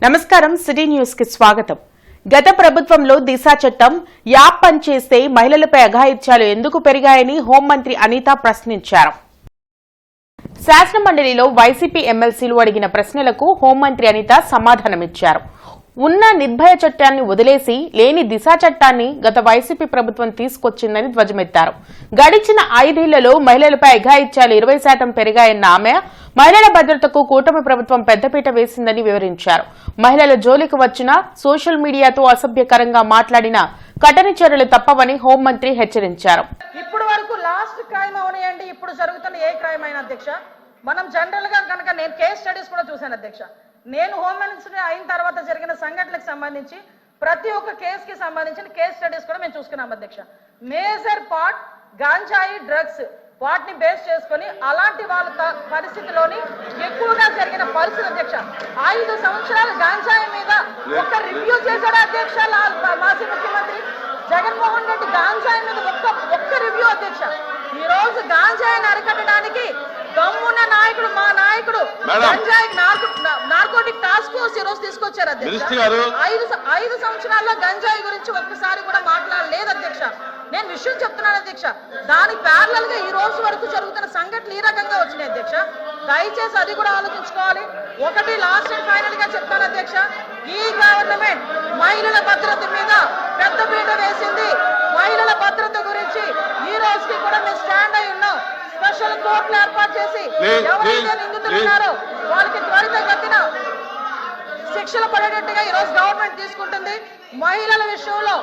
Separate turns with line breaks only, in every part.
నమస్కారం city news కి స్వాగతం. గత ప్రభుత్వంలో దిశా చట్టం యాప్ పనిచేస్తే మహిళలపై అఘాయిత్యాలు ఎందుకు పెరిగాయని హోంమంత్రి అనిత ప్రశ్నించారు. శాసనమండలిలో వైసీపీ ఎమ్మెల్సీలు అడిగిన ప్రశ్నలకు హోంమంత్రి అనిత సమాధానమిచ్చారు. ఉన్న నిర్భయ చట్టాన్ని వదిలేసి లేని దిశా చట్టాన్ని గత వైసీపీ ప్రభుత్వం తీసుకొచ్చిందని ధ్వజమెత్తారు. గడిచిన 5 ఏళ్లలో మహిళలపై అఘాయిత్యాలు 20% పెరిగాయన్న ఆమె మహిళల భద్రతకు కూటమి ప్రభుత్వం పెద్దపీట వేసిందని వివరించారు. మహిళల జోలికి వచ్చిన సోషల్ మీడియాతో అసభ్యకరంగా మాట్లాడిన కఠిన చర్యలు తప్పవని హోంమంత్రి హెచ్చరించారు.
ఇప్పుడు వరకు లాస్ట్ క్రైమ్ అవనియండి, ఇప్పుడు జరుగుతున్న ఏ క్రైమ్ అయినా అధ్యక్ష, మనం జనరల్ గా కనుక నేను కేస్ స్టడీస్ కూడా చూశాను అధ్యక్ష. నేను హోమ్ మినిస్టర్ అయిన తర్వాత జరిగిన సంఘటనలకు సంబంధించి ప్రతి ఒక్క కేసుకి సంబంధించిన కేస్ స్టడీస్ కూడా మేము చూసుకున్నాం అధ్యక్ష. మేజర్ పార్ట్ గాంజాయి డ్రగ్స్ వాటిని బేస్ చేసుకుని అలాంటి వాళ్ళ పరిస్థితిలోని ఎక్కువగా జరిగిన పరిస్థితి అధ్యక్ష. 5 సంవత్సరాలు గాంజాయి మీద ఒక్క రివ్యూ చేశాడు అధ్యక్ష మాజీ ముఖ్యమంత్రి జగన్మోహన్ రెడ్డి. గాంజాయి మీద ఒక్క రివ్యూ అధ్యక్ష. ఈ రోజు గాంజాయిని అరికట్టడానికి దమ్మున్న నాయకుడు మా నాయకుడు గంజాయి నార్కోటిక్ టాస్క్ ఫోర్స్ ఈ రోజు తీసుకొచ్చారు అధ్యక్ష. 5 సంవత్సరాల్లో గంజాయి గురించి ఒక్కసారి కూడా మాట్లాడలేదు అధ్యక్ష. నేను విషయం చెప్తున్నాను అధ్యక్ష. దాని ప్యారలల్ గా ఈ రోజు వరకు జరుగుతున్న సంఘటనలు ఈ రకంగా వచ్చినాయి అధ్యక్ష. దయచేసి అది కూడా ఆలోచించుకోవాలి. ఒకటి లాస్ట్ అండ్ ఫైనల్ గా చెప్తాను అధ్యక్ష, ఈ గవర్నమెంట్ మహిళల భద్రత మీద పెద్దపీట వేసింది. మహిళల భద్రత గురించి ఈ రోజుకి కూడా మేము స్టాండ్ అయి ఉన్నాం. స్పెషల్ కోర్టులు ఏర్పాటు చేసి ఎవరైతే నిందితులు ఉన్నారో వాళ్ళకి త్వరితగతిన శిక్షలు పడేటట్టుగా ఈ రోజు గవర్నమెంట్ తీసుకుంటుంది. మహిళల విషయంలో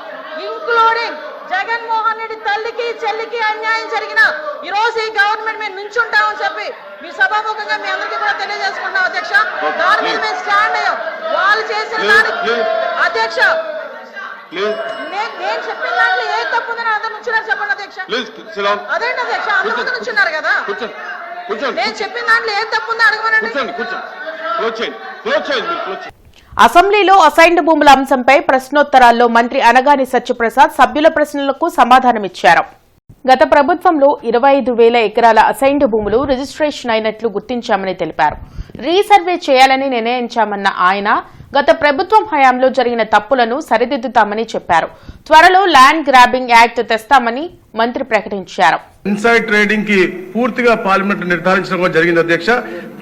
ఇంక్లూడింగ్ జగన్మోహన్ రెడ్డి తల్లికి చెల్లికి అన్యాయం జరిగిన ఈ రోజు ఈ గవర్నమెంట్ మేము నుంచుంటామని చెప్పి మీ సభాముఖంగా మీ అందరికీ కూడా తెలియజేసుకుంటాం అధ్యక్ష. దాని మీద మేము స్టాండ్ అయ్యాం. వాళ్ళు చేసిన దానికి అధ్యక్ష నేను చెప్పిన దాంట్లో ఏ తప్పు ఉందని అందరు నుంచున్నారు చెప్పండి అధ్యక్ష. అదేంటి అధ్యక్ష, అందరూ నుంచున్నారు కదా. నేను చెప్పిన దాంట్లో ఏ తప్పు ఉందో అడగమనండి.
అసెంబ్లీలో అసైన్డ్ భూముల అంశంపై ప్రశ్నోత్తరాల్లో మంత్రి అనగాని సత్యప్రసాద్ సభ్యుల ప్రశ్నలకు సమాధానమిచ్చారు. గత ప్రభుత్వంలో 25,000 ఎకరాల అసైన్డ్ భూములు రిజిస్ట్రేషన్ అయినట్లు గుర్తించామని తెలిపారు. రీసర్వే చేయాలని నిర్ణయించామన్న ఆయన గత ప్రభుత్వం హయాంలో జరిగిన తప్పులను సరిదిద్దుతామని చెప్పారు. త్వరలో ల్యాండ్ గ్రాబింగ్ యాక్ట్ తెస్తామని మంత్రి ప్రకటించారు.
ఇన్సైడ్ ట్రేడింగ్ కి పూర్తిగా పార్లమెంట్ నిర్ధారించడం జరిగింది అధ్యక్ష.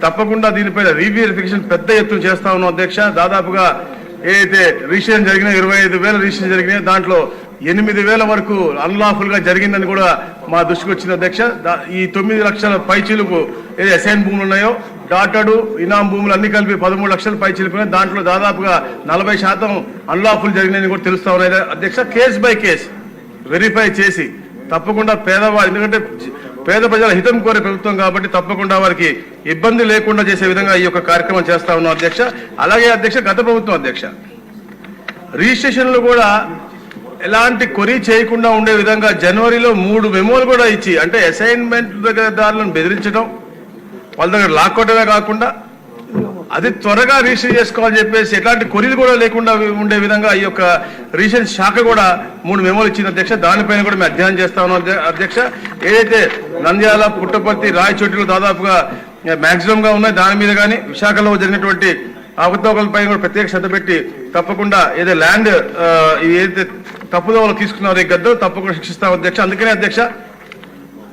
తప్పకుండా దీనిపై రీవెరిఫికేషన్ పెద్ద ఎత్తున చేస్తా ఉన్నాం అధ్యక్ష. దాదాపుగా ఏదైతే రిజిస్ట్రేషన్ జరిగినా 25,000 రిజిస్ట్రేషన్ జరిగినాయి, దాంట్లో 8,000 వరకు అన్లాఫుల్ గా జరిగిందని కూడా మా దృష్టికి వచ్చింది అధ్యక్ష. ఈ 9 లక్షల పైచీలకు ఏది అసైన్ భూములు ఉన్నాయో డాటడు ఇనాం భూములు అన్ని కలిపి 13 లక్షల పైచీలుకున్నాయి. దాంట్లో దాదాపుగా 40% అన్లాఫుల్ జరిగినాయని కూడా తెలుస్తా ఉన్నాయి అధ్యక్ష. కేస్ బై కేస్ వెరిఫై చేసి తప్పకుండా పేదవాళ్ళు, ఎందుకంటే పేద ప్రజల హితం కోరే ప్రభుత్వం కాబట్టి తప్పకుండా వారికి ఇబ్బంది లేకుండా చేసే విధంగా ఈ యొక్క కార్యక్రమం చేస్తా ఉన్నాం అధ్యక్ష. అలాగే అధ్యక్ష గత ప్రభుత్వం అధ్యక్ష రిజిస్ట్రేషన్లు కూడా ఎలాంటి కొరీ చేయకుండా ఉండే విధంగా జనవరిలో 3 మెమోలు కూడా ఇచ్చి, అంటే అసైన్మెంట్ దారులను బెదిరించడం, వాళ్ళ దగ్గర లాక్కోవడమే కాకుండా అది త్వరగా రిజిస్టర్ చేసుకోవాలని చెప్పేసి ఎట్లాంటి కొరీలు కూడా లేకుండా ఉండే విధంగా ఈ యొక్క రిజిస్ట్రేషన్ శాఖ కూడా 3 మెమోలు ఇచ్చింది అధ్యక్ష. దానిపైన కూడా మేము అధ్యయనం చేస్తా ఉన్నాం అధ్యక్ష. ఏదైతే నంద్యాల, పుట్టపర్తి, రాయచోటిలో దాదాపుగా మాక్సిమం గా ఉన్నాయి, దాని మీద కానీ విశాఖలో జరిగినటువంటి అవకతవకలపై కూడా ప్రత్యేక శ్రద్ధ పెట్టి తప్పకుండా ఏదో ల్యాండ్ ఏదైతే తప్పుదోవలు తీసుకున్నారో ఈ గద్దలు తప్పకుండా శిక్షిస్తాం అధ్యక్ష. అందుకనే అధ్యక్ష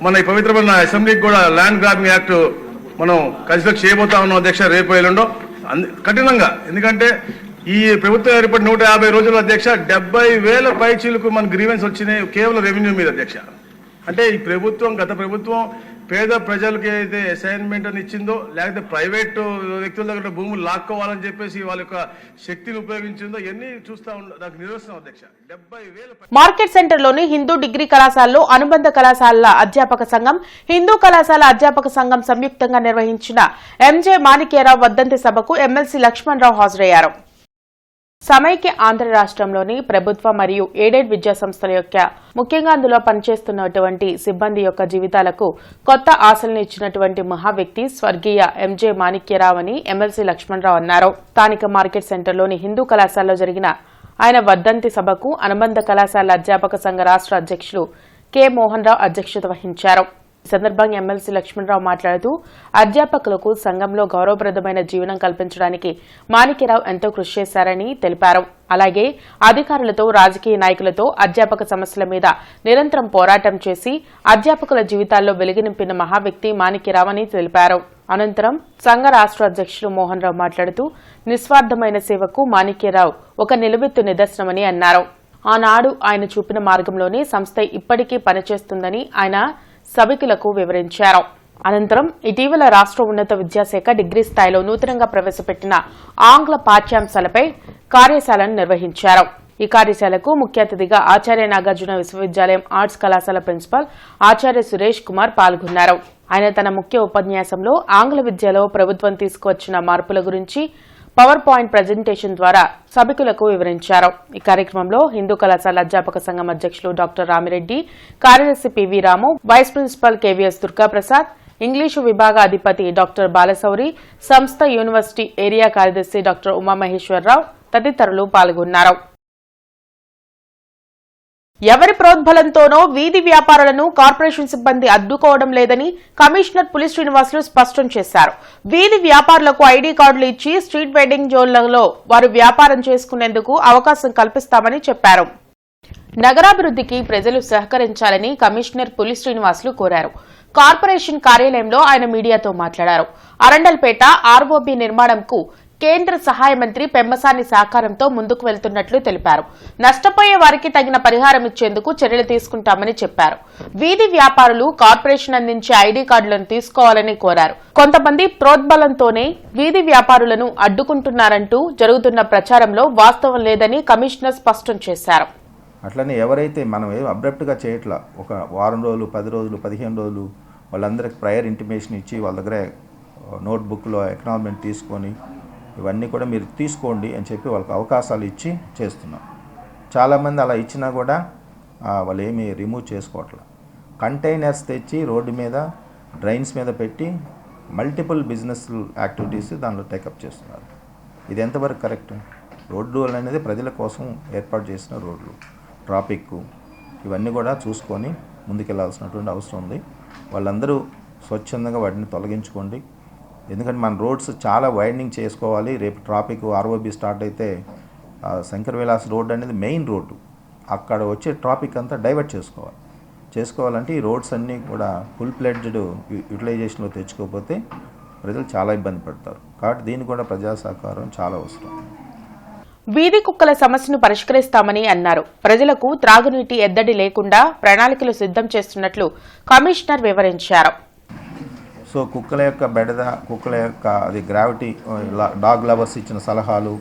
మన ఈ పవిత్రమైన అసెంబ్లీకి కూడా ల్యాండ్ గ్రాబింగ్ యాక్ట్ మనం కన్సిడర్ చేయబోతా ఉన్నాం అధ్యక్ష రేపు ఎల్లుండో కఠినంగా. ఎందుకంటే ఈ ప్రభుత్వం ఏర్పడి 150 రోజుల అధ్యక్ష 70,000 పైచీలకు మన గ్రీవెన్స్ వచ్చినాయి కేవలం రెవెన్యూ మీద అధ్యక్ష. అంటే ఈ ప్రభుత్వం, గత ప్రభుత్వం పేద ప్రజలకి అయితే అసైన్మెంట్ అని ఇచ్చిందో, లేకపోతే ప్రైవేట్ వ్యక్తుల దగ్గర భూములు లాక్కోవాలని చెప్పేసి వాళ్ళ యొక్క శక్తిని ఉపయోగించిందో ఇవన్నీ చూస్తా ఉన్నాం. దానికి నిరసన అధ్యక్ష. 70,000
మార్కెట్ సెంటర్లోని హిందూ డిగ్రీ కళాశాలలో అనుబంధ కళాశాలల అధ్యాపక సంఘం, హిందూ కళాశాల అధ్యాపక సంఘం సంయుక్తంగా నిర్వహించిన ఎంజే మాణిక్యరావు వర్ధంతి సభకు ఎమ్మెల్సీ లక్ష్మణరావు హాజరయ్యారు. సమైక్య ఆంధ్ర రాష్ట్రంలోని ప్రభుత్వ మరియు ఎయిడెడ్ విద్యా సంస్థల యొక్క ముఖ్యంగా అందులో పనిచేస్తున్నటువంటి సిబ్బంది యొక్క జీవితాలకు కొత్త ఆశలను ఇచ్చినటువంటి మహా వ్యక్తి స్వర్గీయ ఎంజే మాణిక్యరావు అని ఎమ్మెల్సీ లక్ష్మణరావు అన్నారు. స్థానిక మార్కెట్ సెంటర్లోని హిందూ కళాశాలలో జరిగిన ఆయన వర్ధంతి సభకు అనుబంధ కళాశాల అధ్యాపక సంఘ రాష్ట్ర అధ్యక్షులు కె మోహన్ రావు అధ్యక్షత వహించారు. ఈ సందర్భంగా ఎమ్మెల్సీ లక్ష్మణరావు మాట్లాడుతూ అధ్యాపకులకు సంఘంలో గౌరవప్రదమైన జీవనం కల్పించడానికి మాణిక్యరావు ఎంతో కృషి చేశారని తెలిపారు. అలాగే అధికారులతో, రాజకీయ నాయకులతో అధ్యాపక సమస్యల మీద నిరంతరం పోరాటం చేసి అధ్యాపకుల జీవితాల్లో వెలుగు నింపిన మహావ్యక్తి మాణిక్యరావు అని తెలిపారు. అనంతరం సంఘ రాష్ట్ర అధ్యక్షులు మోహన్ రావు మాట్లాడుతూ నిస్వార్థమైన సేవకు మాణిక్యరావు ఒక నిలువెత్తు నిదర్శనమని అన్నారు. ఆనాడు ఆయన చూపిన మార్గంలోనే సంస్థ ఇప్పటికీ పనిచేస్తుందని ఆయన సభికులకు వివరించారు. అనంతరం ఇటీవల రాష్ట్ర ఉన్నత విద్యాశాఖ డిగ్రీ స్థాయిలో నూతనంగా ప్రవేశపెట్టిన ఆంగ్ల పాఠ్యాంశాలపై కార్యశాలను నిర్వహించారు. ఈ కార్యశాలకు ముఖ్య అతిథిగా ఆచార్య నాగార్జున విశ్వవిద్యాలయం ఆర్ట్స్ కళాశాల ప్రిన్సిపల్ ఆచార్య సురేష్ కుమార్ పాల్గొన్నారు. ఆయన తన ముఖ్య ఉపన్యాసంలో ఆంగ్ల విద్యలో ప్రభుత్వం తీసుకువచ్చిన మార్పుల గురించి పవర్ పాయింట్ ప్రజెంటేషన్ ద్వారా సభికులకు వివరించారు. ఈ కార్యక్రమంలో హిందూ కళాశాల అధ్యాపక సంఘం అధ్యక్షులు డాక్టర్ రామిరెడ్డి, కార్యదర్శి PV Ramu, vice principal KVS Durgaprasad, English విభాగ అధిపతి డాక్టర్ బాలశౌరి, సంస్థ యూనివర్సిటీ ఏరియా కార్యదర్శి డాక్టర్ ఉమామహేశ్వరరావు తదితరులు పాల్గొన్నారు. ఎవరి ప్రోద్బలంతోనో వీధి వ్యాపారులను కార్పొరేషన్ సిబ్బంది అడ్డుకోవడం లేదని కమిషనర్ పులి శ్రీనివాసులు స్పష్టం చేశారు. వీధి వ్యాపారులకు ఐడీ కార్డులు ఇచ్చి స్ట్రీట్ వెడ్డింగ్ జోన్లలో వారు వ్యాపారం చేసుకునేందుకు అవకాశం కల్పిస్తామని చెప్పారు. నగరాభివృద్ధికి ప్రజలు సహకరించాలని కమిషనర్ పులి శ్రీనివాసులు కోరారు. కార్పొరేషన్ కార్యాలయంలో ఆయన మీడియాతో మాట్లాడారు. అరండల్పేట ఆర్ఓబీ నిర్మాణంకు కేంద్ర సహాయ మంత్రి పెమ్మసాని సహకారంతో ముందుకు వెళ్తున్నట్లు తెలిపారు. నష్టపోయే వారికి తగిన పరిహారం ఇచ్చేందుకు చర్యలు తీసుకుంటామని చెప్పారు. వీధి వ్యాపారులు కార్పొరేషన్ అందించే ఐడీ కార్డులను తీసుకోవాలని కోరారు. కొంతమంది ప్రోద్బలంతోనే వీధి వ్యాపారులను అడ్డుకుంటున్నారంటూ జరుగుతున్న ప్రచారంలో వాస్తవం లేదని కమిషనర్ స్పష్టం చేశారు.
అట్లనే ఎవరైతే మనం అబ్రప్ట్గా చేయట్లా, ఒక వారం రోజులు, 10 రోజులు, 15 రోజులు వాళ్ళందరికీ ప్రయర్ ఇంటిమేషన్ ఇచ్చి వాళ్ళ దగ్గర నోట్బుక్లో ఎకనామిమెంట్ తీసుకొని ఇవన్నీ కూడా మీరు తీసుకోండి అని చెప్పి వాళ్ళకి అవకాశాలు ఇచ్చి చేస్తున్నాం. చాలామంది అలా ఇచ్చినా కూడా వాళ్ళు ఏమీ రిమూవ్ చేసుకోవట్లేదు. కంటైనర్స్ తెచ్చి రోడ్డు మీద, డ్రైన్స్ మీద పెట్టి మల్టిపుల్ బిజినెస్ యాక్టివిటీస్ దానిలో టేకప్ చేస్తున్నారు. ఇది ఎంతవరకు కరెక్ట్? రోడ్డు అనేది ప్రజల కోసం ఏర్పాటు చేసిన రోడ్లు, ట్రాఫిక్ ఇవన్నీ కూడా చూసుకొని ముందుకెళ్లాల్సినటువంటి అవసరం ఉంది. వాళ్ళందరూ స్వచ్ఛందంగా వాటిని తొలగించుకోండి. ఎందుకంటే మన రోడ్స్ చాలా వైడనింగ్ చేసుకోవాలి. రేపు ట్రాఫిక్ ఆర్ఓబీ స్టార్ట్ అయితే శంకర్ విలాస్ రోడ్ అనేది మెయిన్ రోడ్డు, అక్కడ వచ్చే ట్రాఫిక్ అంతా డైవర్ట్ చేసుకోవాలంటే ఈ రోడ్స్ అన్నీ కూడా ఫుల్ ప్లెడ్జ్డ్ యూటిలైజేషన్లో తెచ్చుకోకపోతే ప్రజలు చాలా ఇబ్బంది పడతారు. కాబట్టి దీనికి కూడా ప్రజా సహకారం చాలా అవసరం.
వీధి కుక్కల సమస్యను పరిష్కరిస్తామని అన్నారు. ప్రజలకు త్రాగునీటి ఎద్దడి లేకుండా ప్రణాళికలు సిద్ధం చేస్తున్నట్లు కమిషనర్ వివరించారు.
సో కుక్కల యొక్క బెడద, కుక్కల యొక్క అది గ్రావిటీ, డాగ్ లవర్స్ ఇచ్చిన సలహాలు,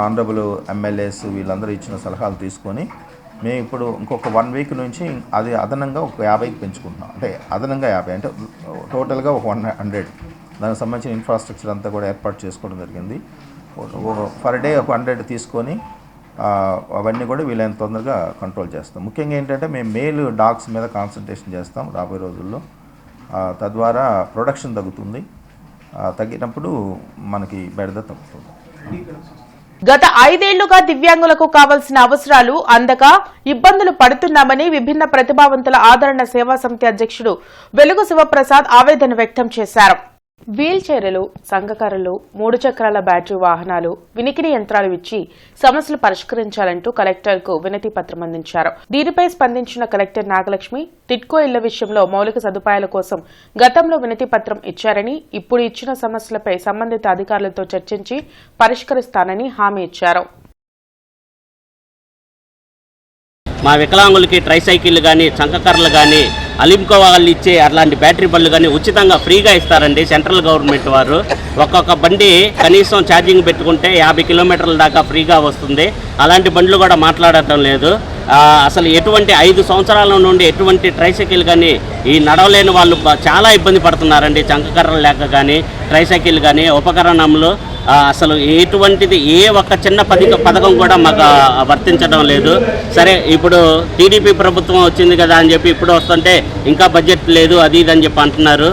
ఆనరబుల్ ఎమ్మెల్యేస్ వీళ్ళందరూ ఇచ్చిన సలహాలు తీసుకొని మేము ఇప్పుడు ఇంకొక 1 వీక్ నుంచి అది అదనంగా ఒక 50కి పెంచుకుంటున్నాం. అంటే అదనంగా 50 అంటే టోటల్గా ఒక 100. దానికి సంబంధించిన ఇన్ఫ్రాస్ట్రక్చర్ అంతా కూడా ఏర్పాటు చేసుకోవడం జరిగింది. పర్ డే ఒక 100 తీసుకొని అవన్నీ కూడా వీలైనంత తొందరగా కంట్రోల్ చేస్తాం. ముఖ్యంగా ఏంటంటే మేము మేల్ డాగ్స్ మీద కాన్సన్ట్రేషన్ చేస్తాం రాబోయే రోజుల్లో. తద్వారా ప్రొడక్షన్ తగ్గుతుంది. తగ్గినప్పుడు మనకి బెడద తగ్గుతుంది.
గత 5 ఏళ్లుగా దివ్యాంగులకు కావాల్సిన అవసరాలు అందక ఇబ్బందులు పడుతున్నామని విభిన్న ప్రతిభావంతుల ఆదరణ సేవా సమితి అధ్యక్షుడు వెలుగు శివప్రసాద్ ఆవేదన వ్యక్తం చేశారు. వీల్ చైర్లు, సంఘకారులు, 3 చక్రాల బ్యాటరీ వాహనాలు, వినికిడి యంత్రాలు ఇచ్చి సమస్యలు పరిష్కరించాలంటూ కలెక్టర్కు వినతి పత్రం అందించారు. దీనిపై స్పందించిన కలెక్టర్ నాగలక్ష్మి టిడ్కో ఇళ్ల విషయంలో మౌలిక సదుపాయాల కోసం గతంలో వినతి పత్రం ఇచ్చారని, ఇప్పుడు ఇచ్చిన సమస్యలపై సంబంధిత అధికారులతో చర్చించి పరిష్కరిస్తానని హామీ ఇచ్చారు.
మా వికలాంగులకి ట్రైసైకిళ్ళు కానీ, చంకకర్రలు కానీ, అలింకో వాళ్ళు ఇచ్చే అట్లాంటి బ్యాటరీ బళ్ళు కానీ ఉచితంగా ఫ్రీగా ఇస్తారండి సెంట్రల్ గవర్నమెంట్ వారు. ఒక్కొక్క బండి కనీసం ఛార్జింగ్ పెట్టుకుంటే 50 కిలోమీటర్ల దాకా ఫ్రీగా వస్తుంది. అలాంటి బండ్లు కూడా మాట్లాడటం లేదు. అసలు ఎటువంటి 5 సంవత్సరాల నుండి ఎటువంటి ట్రైసైకిల్ కానీ ఈ నడవలేని వాళ్ళు చాలా ఇబ్బంది పడుతున్నారండి. చంకకర్రలు లేక కానీ, ట్రైసైకిల్ కానీ, ఉపకరణములు అసలు ఎటువంటిది ఏ ఒక్క చిన్న పథకం కూడా మాకు వర్తించడం లేదు. సరే ఇప్పుడు టీడీపీ ప్రభుత్వం వచ్చింది కదా అని చెప్పి ఇప్పుడు వస్తుంటే ఇంకా బడ్జెట్ లేదు అది ఇది అని చెప్పి అంటున్నారు.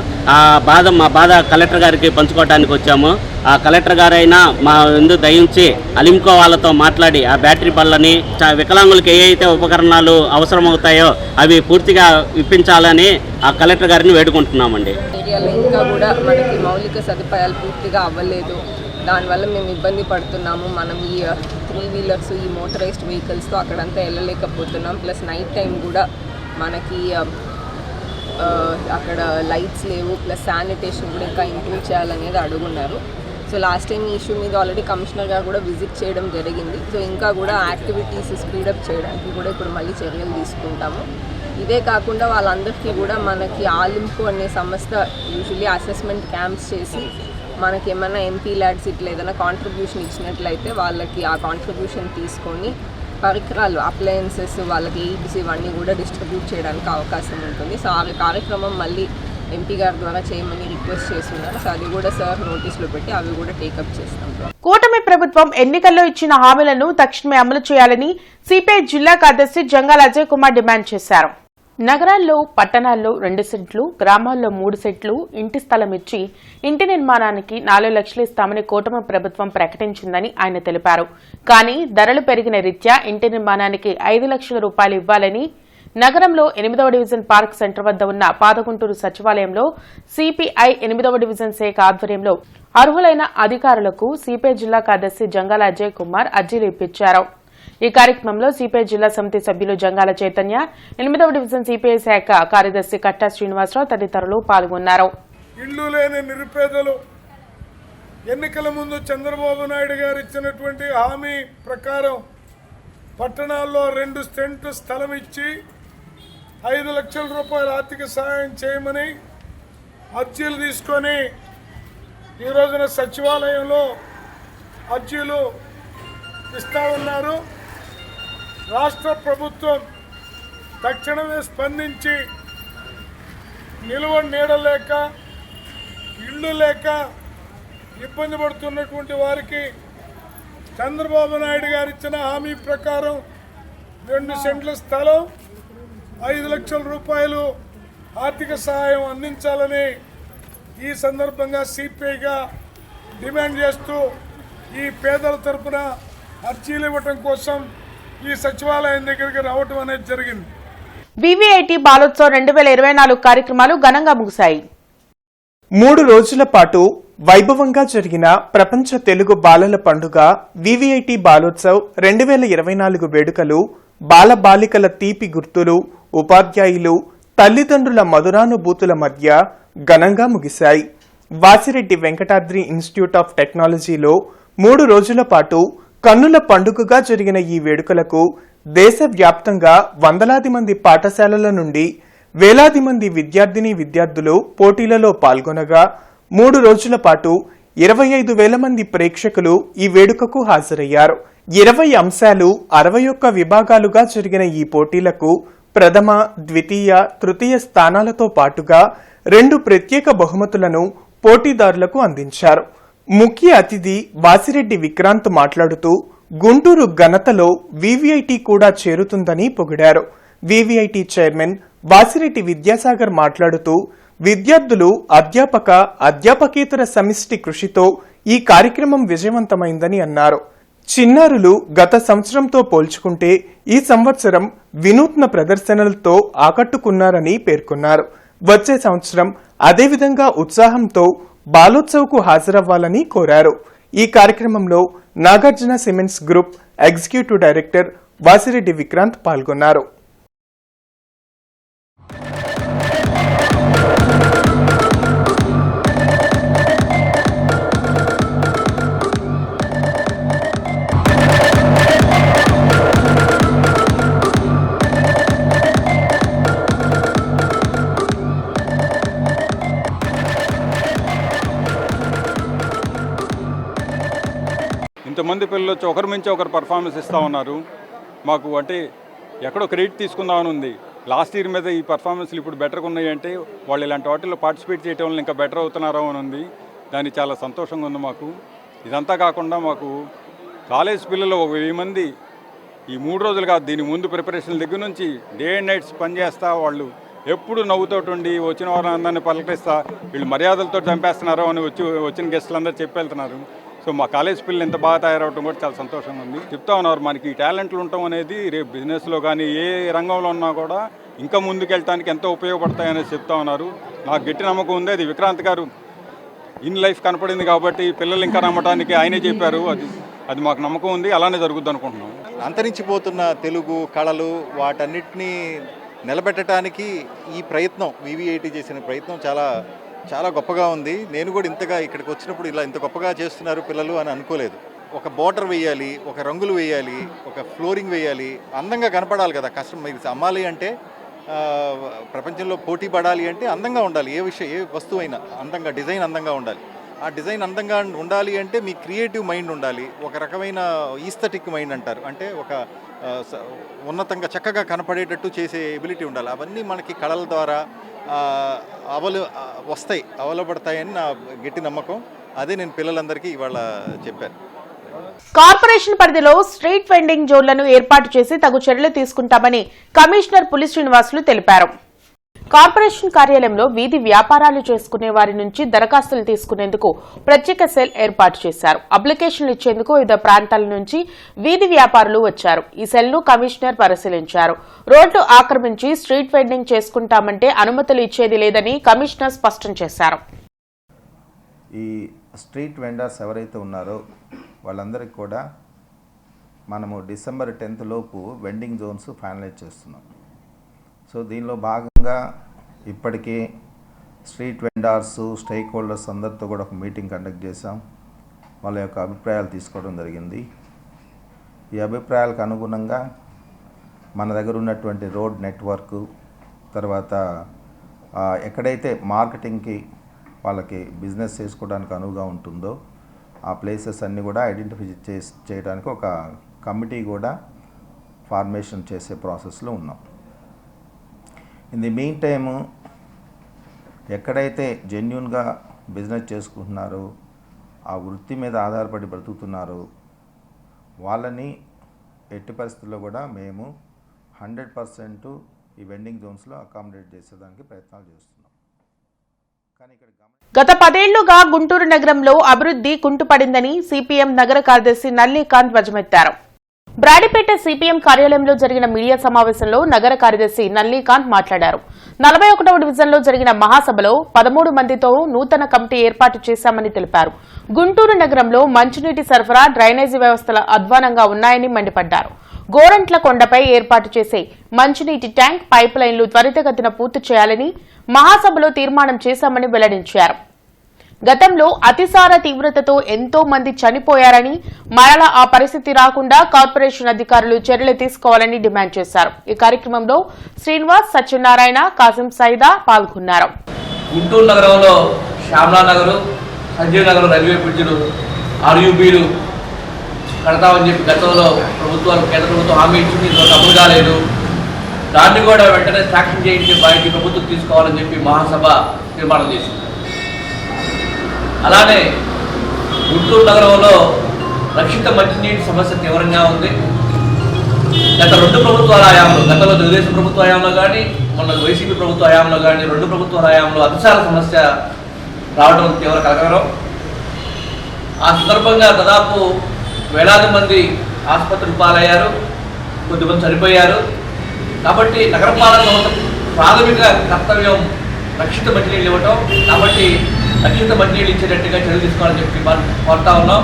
మా బాధ కలెక్టర్ గారికి పంచుకోవడానికి వచ్చాము. ఆ కలెక్టర్ గారైనా మా ముందు దయించి అలింకో వాళ్ళతో మాట్లాడి ఆ బ్యాటరీ బళ్ళని వికలాంగులకు ఏ అయితే ఉపకరణాలు అవసరమవుతాయో అవి పూర్తిగా ఇప్పించాలని ఆ కలెక్టర్ గారిని వేడుకుంటున్నామండి.
ఏరియాలో ఇంకా కూడా మనకి మౌలిక సదుపాయాలు పూర్తిగా అవ్వలేదు. దానివల్ల మేము ఇబ్బంది పడుతున్నాము. మనం ఈ 3 వీలర్స్ ఈ మోటరైజ్డ్ వెహికల్స్తో అక్కడంతా వెళ్ళలేకపోతున్నాం. ప్లస్ నైట్ టైం కూడా మనకి అక్కడ లైట్స్ లేవు. ప్లస్ శానిటేషన్ కూడా ఇంకా ఇంప్రూవ్ చేయాలనేది అడుగున్నారు. సో లాస్ట్ టైం ఈ ఇష్యూ మీద ఆల్రెడీ కమిషనర్ గారు కూడా విజిట్ చేయడం జరిగింది. సో ఇంకా కూడా యాక్టివిటీస్ స్పీడప్ చేయడానికి కూడా ఇప్పుడు మళ్ళీ చర్యలు తీసుకుంటాము. ఇదే కాకుండా వాళ్ళందరికీ కూడా మనకి ఆలింపు అనే సంస్థ యూజువల్లీ అసెస్మెంట్ క్యాంప్స్ చేసి మనకి ఏమైనా ఎంపీ ల్యాడ్స్ ఇట్లా ఏదైనా కాంట్రిబ్యూషన్ ఇచ్చినట్లయితే వాళ్ళకి ఆ కాంట్రిబ్యూషన్ తీసుకొని పరికరాలు అప్లయన్సెస్ వాళ్ళకి ఎయిడ్స్ ఇవన్నీ కూడా డిస్ట్రిబ్యూట్ చేయడానికి అవకాశం ఉంటుంది. సో ఆ కార్యక్రమం మళ్ళీ ఎంపీ గారి ద్వారా చేయమని రిక్వెస్ట్ చేస్తున్నారు. సో అది కూడా సార్ నోటీసులో పెట్టి అవి కూడా టేకప్ చేస్తాం.
కూటమి ప్రభుత్వం ఎన్నికల్లో ఇచ్చిన హామీలను తక్షణమే అమలు చేయాలని సిపిఐ జిల్లా కార్యదర్శి జంగాల అజయ్ కుమార్ డిమాండ్ చేశారు. నగరాల్లో పట్టణాల్లో 2 సెంట్లు, గ్రామాల్లో 3 సెంట్లు ఇంటి స్థలం ఇచ్చి ఇంటి నిర్మాణానికి 4 లక్షలు ఇస్తామని కూటమి ప్రభుత్వం ప్రకటించిందని ఆయన తెలిపారు. కానీ ధరలు పెరిగిన రీత్యా ఇంటి నిర్మాణానికి 5 లక్షల రూపాయలు ఇవ్వాలని నగరంలో 8వ డివిజన్ పార్క్ సెంటర్ వద్ద ఉన్న పాదగుంటూరు సచివాలయంలో సిపిఐ 8వ డివిజన్ శాఖ ఆధ్వర్యంలో అర్హులైన అధికారులకు సిపిఐ జిల్లా కార్యదర్శి జంగాల అజయ్ కుమార్ అర్జీలు ఇప్పించారు. ఈ కార్యక్రమంలో సిపిఐ జిల్లా సమితి సభ్యులు జంగాల చైతన్య, 8వ డివిజన్ సిపిఐ శాఖ కార్యదర్శి కట్టా శ్రీనివాసరావు తదితరులు పాల్గొన్నారు.
ఇల్లు లేని నిరుపేదలు ఎన్నికల ముందు చంద్రబాబు నాయుడు గారు ఇచ్చినటువంటి హామీ ప్రకారం పట్టణాల్లో 2 సెంట్లు స్థలం ఇచ్చి 5 లక్షల రూపాయల ఆర్థిక సహాయం చేయమని అర్జీలు తీసుకొని ఈ రోజున సచివాలయంలో అర్జీలు ఇస్తా ఉన్నారు. రాష్ట్ర ప్రభుత్వం తక్షణమే స్పందించి నిలువ నీడలేక ఇళ్ళు లేక ఇబ్బంది పడుతున్నటువంటి వారికి చంద్రబాబు నాయుడు గారు ఇచ్చిన హామీ ప్రకారం 2 సెంట్ల స్థలం 5 లక్షల రూపాయలు ఆర్థిక సహాయం అందించాలని ఈ సందర్భంగా సిపిఐగా డిమాండ్ చేస్తూ ఈ పేదల తరపున అర్జీలు ఇవ్వటం కోసం ఈ సచివాలయం దగ్గరికి రావటం అనేది జరిగింది.
వివిఐటి బాలోత్సవ్ 2024 కార్యక్రమాలు ఘనంగా ముగిశాయి.
3 రోజుల పాటు వైభవంగా జరిగిన ప్రపంచ తెలుగు బాలల పండుగ వివిఐటి బాలోత్సవ్ 2024 వేడుకలు బాలబాలికల తీపి గుర్తులు, ఉపాధ్యాయులు, తల్లిదండ్రుల మధురానుభూతుల మధ్య ఘనంగా ముగిశాయి. వాసిరెడ్డి వెంకటాద్రి ఇన్స్టిట్యూట్ ఆఫ్ టెక్నాలజీలో 3 రోజుల పాటు కన్నుల పండుగగా జరిగిన ఈ వేడుకలకు దేశవ్యాప్తంగా వందలాది మంది పాఠశాలల నుండి వేలాది మంది విద్యార్థులు పోటీలలో పాల్గొనగా 3 రోజుల పాటు 25,000 మంది ప్రేక్షకులు ఈ వేడుకకు హాజరయ్యారు. 20 అంశాలు 61 విభాగాలుగా జరిగిన ఈ పోటీలకు ప్రథమ, ద్వితీయ, తృతీయ స్థానాలతో పాటుగా 2 ప్రత్యేక బహుమతులను పోటీదారులకు అందించారు. ముఖ్య అతిథి వాసిరెడ్డి విక్రాంత్ మాట్లాడుతూ గుంటూరు ఘనతలో వివిఐటి కూడా చేరుతుందని పొగిడారు. వివిఐటి చైర్మన్ వాసిరెడ్డి విద్యాసాగర్ మాట్లాడుతూ విద్యార్థులు అధ్యాపకేతర సమిష్టి కృషితో ఈ కార్యక్రమం విజయవంతమైందని అన్నారు. చిన్నారులు గత సంవత్సరంతో పోల్చుకుంటే ఈ సంవత్సరం వినూత్న ప్రదర్శనలతో ఆకట్టుకున్నారని పేర్కొన్నారు. వచ్చే సంవత్సరం అదేవిధంగా ఉత్సాహంతో బాలోత్సవ్కు హాజరవ్వాలని కోరారు. ఈ కార్యక్రమంలో Nagarjuna cements group executive director Vasireddy Vikrant పాల్గొన్నారు.
ఇంతమంది పిల్లలు వచ్చి ఒకరి మించి ఒకరు పర్ఫార్మెన్స్ ఇస్తూ ఉన్నారు. మాకు అంటే ఎక్కడో క్రెడిట్ తీసుకుందామని ఉంది. లాస్ట్ ఇయర్ మీద ఈ పర్ఫార్మెన్స్లు ఇప్పుడు బెటర్గా ఉన్నాయి అంటే వాళ్ళు ఇలాంటి వాటిల్లో పార్టిసిపేట్ చేయడం వల్ల ఇంకా బెటర్ అవుతున్నారో అని ఉంది. దానికి చాలా సంతోషంగా ఉంది మాకు. ఇదంతా కాకుండా మాకు కాలేజ్ పిల్లలు ఒక 1000 మంది ఈ 3 రోజులు కాదు, దీని ముందు ప్రిపరేషన్ దగ్గర నుంచి డే అండ్ నైట్స్ పనిచేస్తా వాళ్ళు ఎప్పుడు నవ్వుతోటి వచ్చిన వారందరినీ పలకరిస్తా వీళ్ళు మర్యాదలతో చంపేస్తున్నారు అని వచ్చిన గెస్టులందరూ చెప్పి వెళ్తున్నారు. సో మా కాలేజ్ పిల్లలు ఎంత బాగా తయారవడం కూడా చాలా సంతోషంగా ఉంది. చెప్తా ఉన్నారు మనకి ఈ టాలెంట్లు ఉండటం అనేది రేపు బిజినెస్లో కానీ ఏ రంగంలో ఉన్నా కూడా ఇంకా ముందుకెళ్ళటానికి ఎంతో ఉపయోగపడతాయనేది చెప్తా ఉన్నారు. నాకు గట్టి నమ్మకం ఉంది. అది విక్రాంత్ గారు ఇన్ లైఫ్ కనపడింది కాబట్టి పిల్లలు ఇంకా నమ్మటానికి ఆయనే చెప్పారు. అది మాకు నమ్మకం ఉంది, అలానే జరుగుద్ది అనుకుంటున్నాం.
అంతరించిపోతున్న తెలుగు కళలు వాటన్నిటినీ నిలబెట్టడానికి ఈ ప్రయత్నం VVIT చేసిన ప్రయత్నం చాలా చాలా గొప్పగా ఉంది. నేను కూడా ఇంతగా ఇక్కడికి వచ్చినప్పుడు ఇలా ఇంత గొప్పగా చేస్తున్నారు పిల్లలు అని అనుకోలేదు. ఒక బోర్డర్ వేయాలి, ఒక రంగులు వేయాలి, ఒక ఫ్లోరింగ్ వేయాలి, అందంగా కనపడాలి కదా. కష్టం మీరు అమ్మాలి అంటే ప్రపంచంలో పోటీ పడాలి అంటే అందంగా ఉండాలి. ఏ వస్తువు అయినా అందంగా డిజైన్ అందంగా ఉండాలి. ఆ డిజైన్ అందంగా ఉండాలి అంటే మీ క్రియేటివ్ మైండ్ ఉండాలి. ఒక రకమైన ఈస్థెటిక్ మైండ్ అంటారు, అంటే ఒక ఉన్నతంగా చక్కగా కనపడేటట్టు చేసే ఎబిలిటీ ఉండాలి. అవన్నీ మనకి కళల ద్వారా అవలబడతాయని నా గట్టి నమ్మకం. అదే నేను పిల్లలందరికీ ఇవాళ చెప్పాను.
కార్పొరేషన్ పరిధిలో స్ట్రీట్ వెండింగ్ జోన్లను ఏర్పాటు చేసి తగు చర్యలు తీసుకుంటామని కమిషనర్ పులి శ్రీనివాసులు తెలిపారు. కార్పొరేషన్ కార్యాలయంలో వీధి వ్యాపారాలు చేసుకునే వారి నుంచి దరఖాస్తులు తీసుకునేందుకు ప్రత్యేక సెల్ ఏర్పాటు చేశారు. అప్లికేషన్లు ఇచ్చేందుకు వివిధ ప్రాంతాల నుంచి వీధి వ్యాపారులు వచ్చారు. ఈ సెల్ను కమిషనర్ పరిశీలించారు. రోడ్లు ఆక్రమించి స్ట్రీట్ వెండింగ్ చేసుకుంటామంటే అనుమతులు ఇచ్చేది లేదని కమిషనర్ స్పష్టం చేశారు.
ఈ స్ట్రీట్ వెండర్స్ ఎవరైతే ఉన్నారో వాళ్ళందరికీ కూడా మనము డిసెంబర్ 10th లోపు వెండింగ్ జోన్స్ ఫైనలైజ్ చేస్తున్నాం. సో దీనిలో భాగంగా ఇప్పటికే స్ట్రీట్ వెండర్స్ స్టేక్ హోల్డర్స్ అందరితో కూడా ఒక మీటింగ్ కండక్ట్ చేశాం. వాళ్ళ యొక్క అభిప్రాయాలు తీసుకోవడం జరిగింది. ఈ అభిప్రాయాలకు అనుగుణంగా మన దగ్గర ఉన్నటువంటి రోడ్ నెట్వర్క్, తర్వాత ఎక్కడైతే మార్కెటింగ్కి వాళ్ళకి బిజినెస్ చేసుకోవడానికి అనువుగా ఉంటుందో ఆ ప్లేసెస్ అన్నీ కూడా ఐడెంటిఫై చేయడానికి ఒక కమిటీ కూడా ఫార్మేషన్ చేసే ప్రాసెస్లో ఉన్నాం. ఇన్ ది మీన్ టైము ఎక్కడైతే జెన్యూన్గా బిజినెస్ చేసుకుంటున్నారో, ఆ వృత్తి మీద ఆధారపడి బ్రతుకుతున్నారో వాళ్ళని ఎట్టి పరిస్థితుల్లో కూడా మేము 100% ఈ వెండింగ్ జోన్స్లో అకామిడేట్ చేసేదానికి ప్రయత్నాలు చేస్తున్నాం. కానీ ఇక్కడ
గత 10 ఏళ్లుగా గుంటూరు నగరంలో అభివృద్ధి కుంటుపడిందని సిపిఎం నగర కార్యదర్శి నల్లికాంత్ ధ్వజమెత్తారు. బ్రాడిపేట సిపిఎం కార్యాలయంలో జరిగిన మీడియా సమావేశంలో నగర కార్యదర్శి నల్లికాంత్ మాట్లాడారు. 41వ డివిజన్లో జరిగిన మహాసభలో 13 మందితో నూతన కమిటీ ఏర్పాటు చేశామని తెలిపారు. గుంటూరు నగరంలో మంచినీటి సరఫరా, డ్రైనేజీ వ్యవస్థల అధ్వానంగా ఉన్నాయని మండిపడ్డారు. గోరంట్ల కొండపై ఏర్పాటు చేసే మంచినీటి ట్యాంక్, పైప్ లైన్లు త్వరితగతిన పూర్తి చేయాలని మహాసభలో తీర్మానం చేశామని వెల్లడించారు. గతంలో అతిసార తీవ్రతతో ఎంతో మంది చనిపోయారని, మరలా ఆ పరిస్థితి రాకుండా కార్పొరేషన్ అధికారులు చర్యలు తీసుకోవాలని డిమాండ్ చేశారు. ఈ కార్యక్రమంలో శ్రీనివాస్, సత్యనారాయణ, కాసిం సైదా పాల్గొన్నారు.
గుంటూరు నగరంలో శ్యామలా నగరు, సంజీవ్ నగర్ రైల్వే బ్రిడ్జ్లు, RUBలు కడతామని చెప్పి గతంలో ప్రభుత్వాలు, కేంద్ర ప్రభుత్వం హామీ ఇచ్చింది. ఇందులో అమలు కాలేదు. దాన్ని కూడా వెంటనే శాంక్షన్ చేయించే బాధ్యత ప్రభుత్వం తీసుకోవాలని చెప్పి మహాసభ తీర్మానం చేసింది. అలానే గుంటూరు నగరంలో రక్షిత మంచినీటి సమస్య తీవ్రంగా ఉంది. గత 2 ప్రభుత్వాల హయాంలో, గతంలో తెలుగుదేశం ప్రభుత్వ హయాంలో కానీ, మొన్న వైసీపీ ప్రభుత్వ హయాంలో కానీ 2 ప్రభుత్వాల హయాంలో అతిసార సమస్య రావడం తీవ్ర కలకలం. ఆ సందర్భంగా దాదాపు వేలాది మంది ఆసుపత్రులు పాలయ్యారు, కొద్దిమంది చనిపోయారు. కాబట్టి నగరపాలక సంస్థ ప్రాథమిక కర్తవ్యం రక్షిత మంచినీళ్ళు ఇవ్వటం. కాబట్టి రక్షిత మంచినీళ్ళు ఇచ్చేటట్టుగా చర్యలు తీసుకోవాలని చెప్పి కోరుతా ఉన్నాం.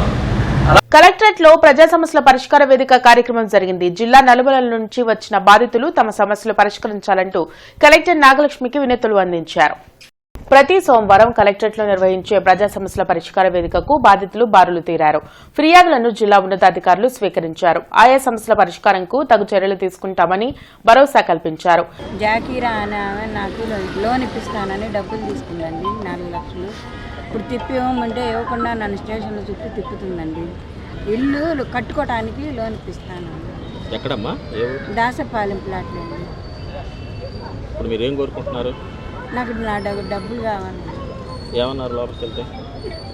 కలెక్టరేట్ లో ప్రజా సమస్యల పరిష్కార వేదిక కార్యక్రమం జరిగింది. జిల్లా నలుమూలల నుంచి వచ్చిన బాధితులు తమ సమస్యలు పరిష్కరించాలంటూ కలెక్టర్ నాగలక్ష్మికి వినతులు అందించారు. ప్రతి సోమవారం కలెక్టరేట్లో నిర్వహించే ప్రజా సమస్యల పరిష్కార వేదికకు బాధితులు బారులు తీరారు. ఫిర్యాదులను జిల్లా ఉన్నతాధికారులు స్వీకరించారు. ఆయా సమస్యల పరిష్కారంకు తగు చర్యలు తీసుకుంటామని భరోసా కల్పించారు.
జాకీరా అనే నాకు లోన్ ఇప్పిస్తానని డబ్బులు తీసుకుందండి, 4 లక్షలు. ఇప్పుడు తిప్పివ్వమంటే ఇవ్వకుండా నన్ను స్టేషన్లో చుట్టూ తిప్పుతుందండి. ఇల్లు కట్టుకోవడానికి లోన్ ఇప్పిస్తాను.
ఎక్కడమ్మా?
దాసపాలెం ప్లాట్లు అండి.
ఇప్పుడు మీరేం కోరుకుంటున్నారు?
నాకు నా డబ్బులు కావాలి.
ఏమన్నారు లోపలికి వెళ్తే?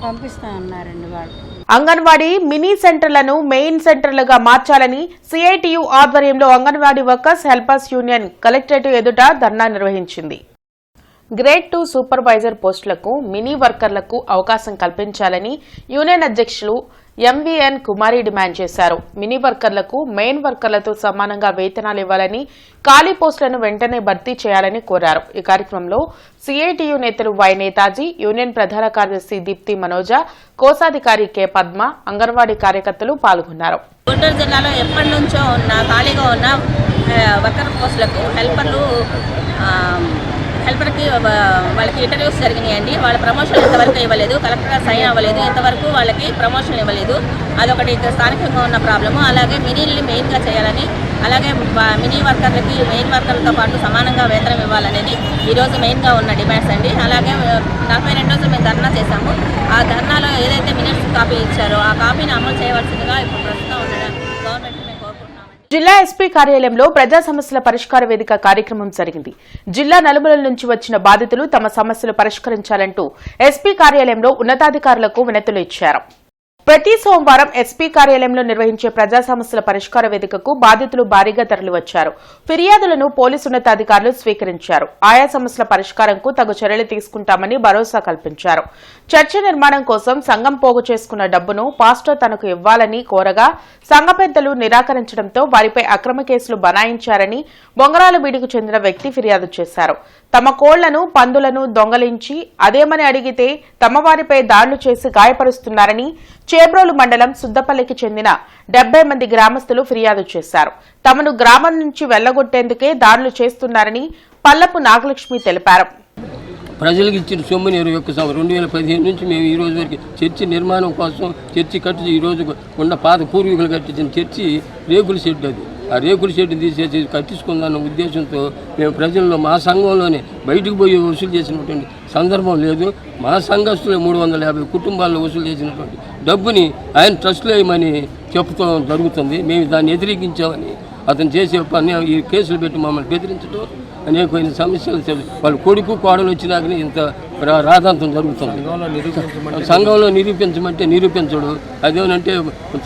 పంపిస్తా అన్నారండి వాళ్ళు.
అంగన్వాడీ మినీ సెంటర్లను మెయిన్ సెంటర్లుగా మార్చాలని సిఐటియు ఆధ్వర్యంలో anganwadi workers helpers union collectorate ఎదుట ధర్నా నిర్వహించింది. గ్రేడ్ 2 సూపర్వైజర్ పోస్టులకు మినీ వర్కర్లకు అవకాశం కల్పించాలని యూనియన్ అధ్యక్షులు ఎంవీఎన్ కుమారి డిమాండ్ చేశారు. మినీ వర్కర్లకు మెయిన్ వర్కర్లతో సమానంగా వేతనాలు ఇవ్వాలని, ఖాళీ పోస్టులను వెంటనే భర్తీ చేయాలని కోరారు. ఈ కార్యక్రమంలో సిఐటియు నేతలు వై నేతాజీ, యూనియన్ ప్రధాన కార్యదర్శి దీప్తి మనోజ, కోశాధికారి కె పద్మ, అంగన్వాడీ కార్యకర్తలు పాల్గొన్నారు.
గుంటూరు జిల్లాలో ఎప్పటి నుంచో ఖాళీగా ఉన్న వర్కర్ పోస్టులకు హెల్పర్కి వాళ్ళకి ఇంటర్వ్యూస్ జరిగినాయండి. వాళ్ళ ప్రమోషన్ ఇంతవరకు ఇవ్వలేదు, కలెక్టర్ సైన్ అవ్వలేదు, ఇంతవరకు వాళ్ళకి ప్రమోషన్ ఇవ్వలేదు. అదొకటి స్థానికంగా ఉన్న ప్రాబ్లము. అలాగే మినీల్ని మెయిన్గా చేయాలని, అలాగే మినీ వర్కర్లకి మెయిన్ వర్కర్లతో పాటు సమానంగా వేతనం ఇవ్వాలనేది ఈరోజు మెయిన్గా ఉన్న డిమాండ్స్ అండి. అలాగే 42 రోజులు మేము ధర్నా చేశాము. ఆ ధర్నాలో ఏదైతే మినిట్స్ కాపీ ఇచ్చారో ఆ కాపీని అమలు చేయవలసిందిగా ఇప్పుడు ప్రస్తుతం ఉన్న గవర్నమెంట్ మేము కోరుకుంటున్నాం.
జిల్లా ఎస్పీ కార్యాలయంలో ప్రజా సమస్యల పరిష్కార వేదిక కార్యక్రమం జరిగింది. జిల్లా నలుమూలల నుంచి వచ్చిన బాధితులు తమ సమస్యలు పరిష్కరించాలంటూ ఎస్పీ కార్యాలయంలో ఉన్నతాధికారులకు వినతులు ఇచ్చారు. ప్రతి సోమవారం ఎస్పీ కార్యాలయంలో నిర్వహించే ప్రజా సమస్యల పరిష్కార వేదికకు బాధితులు భారీగా తరలివచ్చారు. ఫిర్యాదులను పోలీసు ఉన్నతాధికారులు స్వీకరించారు. ఆయా సమస్యల పరిష్కారంకు తగు చర్యలు తీసుకుంటామని భరోసా కల్పించారు. చర్చ నిర్మాణం కోసం సంఘం పోగు చేసుకున్న డబ్బును పాస్టర్ తనకు ఇవ్వాలని కోరగా సంఘ పెద్దలు నిరాకరించడంతో వారిపై అక్రమ కేసులు బనాయించారని బొంగరాలబీడుకు చెందిన వ్యక్తి ఫిర్యాదు చేశారు. తమ కోళ్లను, పందులను దొంగలించి అదేమని అడిగితే తమ వారిపై దాడులు చేసి గాయపరుస్తున్నారని చేబ్రోలు మండలం సుద్దపల్లికి చెందిన 70 మంది గ్రామస్తులు ఫిర్యాదు చేశారు. తమను గ్రామం నుంచి వెళ్లగొట్టేందుకే దాడులు చేస్తున్నారని పల్లపు నాగలక్ష్మి తెలిపారు.
ప్రజలకు ఇచ్చిన సొమ్ముని 2015 నుంచి మేము ఈ రోజు వరకు చర్చి నిర్మాణం కోసం చర్చి కట్టి ఈ రోజు ఉన్న పాత పూర్వీకులు కట్టించిన చర్చి రేకుల షెడ్ అది. ఆ రేకుల షెడ్ తీసేసి కట్టించుకుందన్న ఉద్దేశంతో మేము ప్రజల్లో మా సంఘంలోనే బయటకు పోయి వసూలు చేసినటువంటి సందర్భం లేదు. మా సంఘస్థులు 350 కుటుంబాల్లో వసూలు చేసినటువంటి డబ్బుని ఆయన ట్రస్ట్లో వేయమని చెప్తూ జరుగుతుంది. మేము దాన్ని వ్యతిరేకించామని అతను చేసే పని ఈ కేసులు పెట్టి మమ్మల్ని బెదిరించడం, అనేకమైన సమస్యలు వాళ్ళ కొడుకు కోడలు వచ్చినాకనే ఇంత రాధాంతం జరుగుతుంది. సంఘంలో నిరూపించమంటే నిరూపించడు, అదేమంటే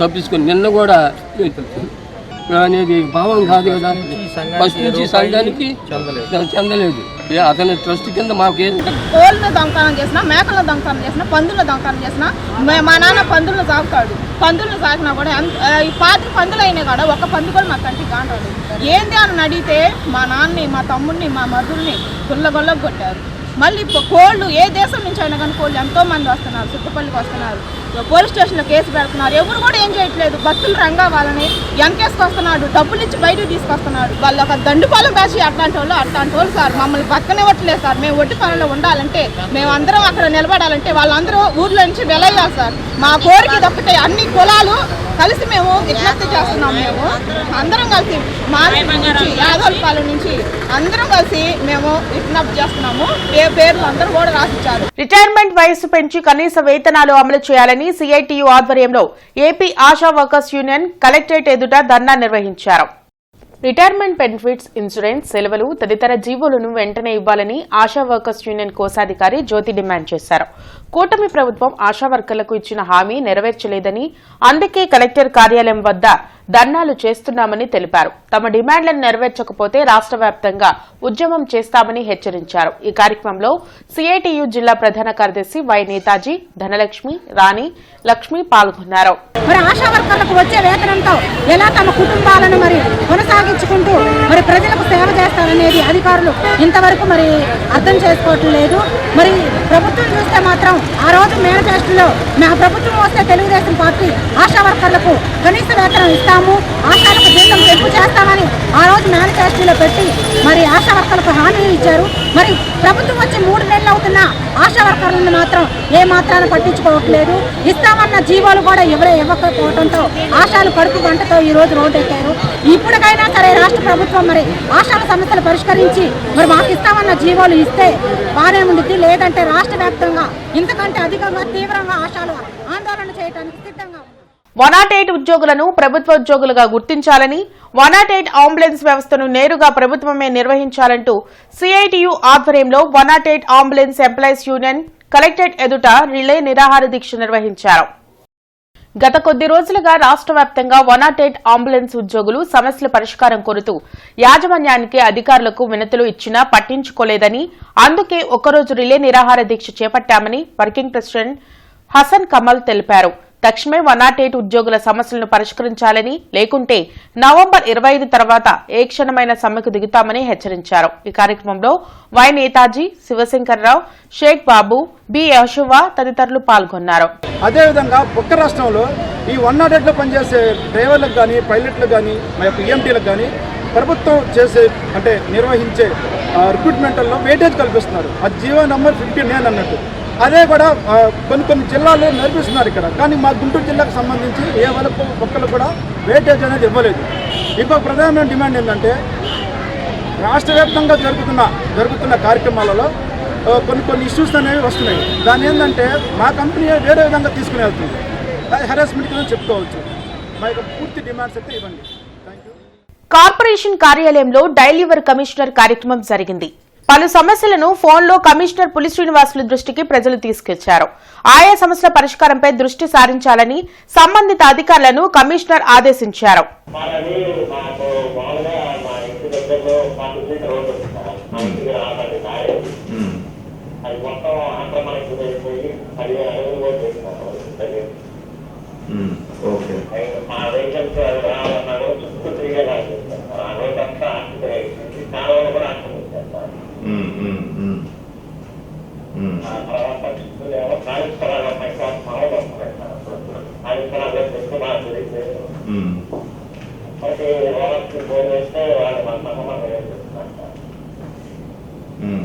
తప్పించుకొని నిన్న కూడా అనేది భావం కాదు కదా. ఫస్ట్ నుంచి సంఘానికి చెందలేదు. అతని ట్రస్ట్ కింద మాకు
కోళ్ళను దొంగతనం చేసినా, మేకలను దొంగతనం చేసినా, పందులను దొంగతనం చేసినా, మా నాన్న పందులను సాగుతాడు. పందులను సాగినా కూడా ఈ 5 పందులు అయినా కూడా ఒక పందు కూడా మా కంటికి కాంటాడు. ఏంది అని అడిగితే మా నాన్నని, మా తమ్ముడిని, మా మధుల్ని గుల్లగొల్లకు కొట్టారు. మళ్ళీ కోళ్ళు ఏ దేశం నుంచి అయినా కానీ కోళ్ళు ఎంతో మంది వస్తున్నారు, చుట్టుపల్లికి వస్తున్నారు, పోలీస్ స్టేషన్లో కేసు పెడుతున్నారు. ఎవరు కూడా ఏం చేయట్లేదు. భక్తులు రంగా వాళ్ళని ఎంకేసుకొస్తున్నాడు, డబ్బులు ఇచ్చి బయటకు తీసుకొస్తున్నాడు. వాళ్ళు ఒక దండుపాలెం బ్యాచి అట్లాంటి వాళ్ళు సార్ మమ్మల్ని బతకనివ్వట్లేదు సార్. మేము ఒడ్డు పనుల్లో ఉండాలంటే, మేము అందరం అక్కడ నిలబడాలంటే వాళ్ళందరూ ఊర్లో నుంచి వెలయ్యాలి సార్. మా కోరిక తప్పితే అన్ని కులాలు కలిసి మేము విజ్ఞప్తి చేస్తున్నాం. మేము అందరం కలిసి యాదవపాలెం నుంచి అందరం కలిసి మేము విజ్ఞప్తి చేస్తున్నాము. పేర్లు అందరూ కూడా రాసిచ్చారు.
రిటైర్మెంట్ వయసు పెంచి కనీస వేతనాలు అమలు చేయాలని సిఐటియు ఆధ్వర్యంలో AP ASHA workers union collectorate ఎదుట ధర్నా నిర్వహించారు. రిటైర్మెంట్ బెనిఫిట్స్, ఇన్సూరెన్స్, సెలవులు తదితర జీవోలను వెంటనే ఇవ్వాలని ఆశా వర్కర్స్ యూనియన్ కోశాధికారి జ్యోతి డిమాండ్ చేశారు. కూటమి ప్రభుత్వం ఆశా వర్కర్లకు ఇచ్చిన హామీ నెరవేర్చలేదని, అందుకే కలెక్టర్ కార్యాలయం వద్ద ధర్నాలు చేస్తున్నామని తెలిపారు. తమ డిమాండ్లను నెరవేర్చకపోతే రాష్ట్ర వ్యాప్తంగా ఉద్యమం చేస్తామని హెచ్చరించారు. ఈ కార్యక్రమంలో సిఐటియు జిల్లా ప్రధాన కార్యదర్శి వై నేతాజీ, ధనలక్ష్మి, రాణి, లక్ష్మి పాల్గొన్నారు.
మరి ఆశా వర్కర్లకు వచ్చే వేతనంతో ఎలా తమ కుటుంబాలను మరి కొనసాగించుకుంటూ మరి ప్రజలకు సేవ చేస్తారనేది అధికారులు ఇంతవరకు మరి అర్థం చేసుకోవట్లేదు. మరి ప్రభుత్వం చూస్తే మాత్రం ఆ రోజు మేనిఫెస్టోలో మా ప్రభుత్వం వస్తే తెలుగుదేశం పార్టీ ఆశా వర్కర్లకు కనీస వేతనం ఇస్తాము, ఆశాలకు జీతం పెంపు చేస్తామని ఆ రోజు మేనిఫెస్టోలో పెట్టి మరి ఆశా వర్కర్లకు హామీ ఇచ్చారు. మరి ప్రభుత్వం వచ్చి 3 నెలలు అవుతున్నా ఆశా వర్కర్లను మాత్రం ఏ మాత్రాన పట్టించుకోవట్లేదు. ఇస్తామన్న జీవోలు కూడా ఇవ్వకపోవడంతో ఆశాలు కడుపు గంటతో ఈ రోజు రోడ్డు ఎక్కారు. ఇప్పటికైనా సరే రాష్ట్ర ప్రభుత్వం మరి ఆశాల సమస్యలు పరిష్కరించి మరి మాకు ఇస్తామన్న జీవోలు ఇస్తే బాగానే ఉండిద్ది. లేదంటే రాష్ట్ర వ్యాప్తంగా ఇంతకంటే అధికంగా తీవ్రంగా ఆశాలు ఆందోళన చేయడానికి సిద్ధంగా
108 ఉద్యోగులను ప్రభుత్వ ఉద్యోగులుగా గుర్తించాలని, 108 అంబులెన్స్ వ్యవస్థను నేరుగా ప్రభుత్వమే నిర్వహించాలంటూ సిఐటియు ఆధ్వర్యంలో 108 అంబులెన్స్ ఎంప్లాయీస్ యూనియన్ కలెక్టరేట్ ఎదుట రిలే నిరాహార దీక్ష నిర్వహించారు. గత కొద్ది రోజులుగా రాష్ట్ర వ్యాప్తంగా 108 అంబులెన్స్ ఉద్యోగులు సమస్యల పరిష్కారం కోరుతూ యాజమాన్యానికి అధికారులకు వినతులు ఇచ్చినా పట్టించుకోలేదని, అందుకే ఒక్కరోజు రిలే నిరాహార దీక్ష చేపట్టామని వర్కింగ్ ప్రెసిడెంట్ హసన్ కమల్ తెలిపారు. తక్షణమే 108 ఉద్యోగుల సమస్యలను పరిష్కరించాలని, లేకుంటే నవంబర్ 25 తర్వాత ఏ క్షణమైన సమ్మెకు దిగుతామని హెచ్చరించారు. ఈ కార్యక్రమంలో వై నేతాజీ, శివశంకర్రావు, షేక్ బాబు, బి యశోవా తదితరులు పాల్గొన్నారు.
అదేవిధంగా పక్క రాష్ట్రంలో ఈ 108లో పనిచేసే డ్రైవర్లకు కానీ, పైలట్లకు కానీ, మా యొక్క ఈఎంటీలకు కానీ ప్రభుత్వం చేసే నిర్వహించే రిక్రూట్మెంట్లో వెయిటేజ్ కల్పిస్తున్నారు. అది జీవో నంబర్ 59 అన్నట్టు. అదే కూడా కొన్ని జిల్లాల్లో నడిపిస్తున్నారు ఇక్కడ. కానీ మా గుంటూరు జిల్లాకు సంబంధించి ఏ ఒక్కరు కూడా వెయిటేజ్ అనేది ఇవ్వలేదు. ఇంకొక ప్రధానమైన డిమాండ్ ఏంటంటే రాష్ట్ర వ్యాప్తంగా జరుగుతున్న కార్యక్రమాలలో కొన్ని ఇష్యూస్ అనేవి వస్తున్నాయి. దాని ఏంటంటే మా కంపెనీ వేరే విధంగా తీసుకుని వెళ్తుంది. హెరాస్మెంట్ కింద చెప్పుకోవచ్చు. మా యొక్క పూర్తి డిమాండ్స్ అయితే ఇవ్వండి.
కార్పొరేషన్ కార్యాలయంలో డైలీవర్ కమిషనర్ కార్యక్రమం జరిగింది. పలు సమస్యలను ఫోన్లో కమిషనర్ పులి శ్రీనివాసులు దృష్టికి ప్రజలు తీసుకొచ్చారు. ఆయా సమస్యల పరిష్కారంపై దృష్టి సారించాలని సంబంధిత అధికారులను కమిషనర్ ఆదేశించారు.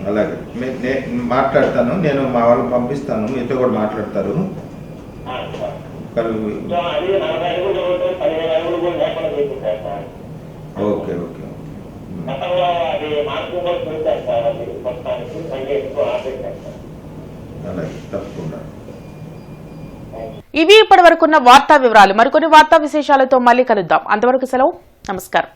అలాగే మాట్లాడతాను. నేను మా వాళ్ళని పంపిస్తాను, మీతో కూడా మాట్లాడతారు. Okay okay. అలాగే తప్పకుండా.
ఇవి ఇప్పటి వరకున్న వార్తా వివరాలు. మరికొన్ని వార్తా విశేషాలతో మళ్ళీ కలుద్దాం. అంతవరకు సెలవు. నమస్కారం.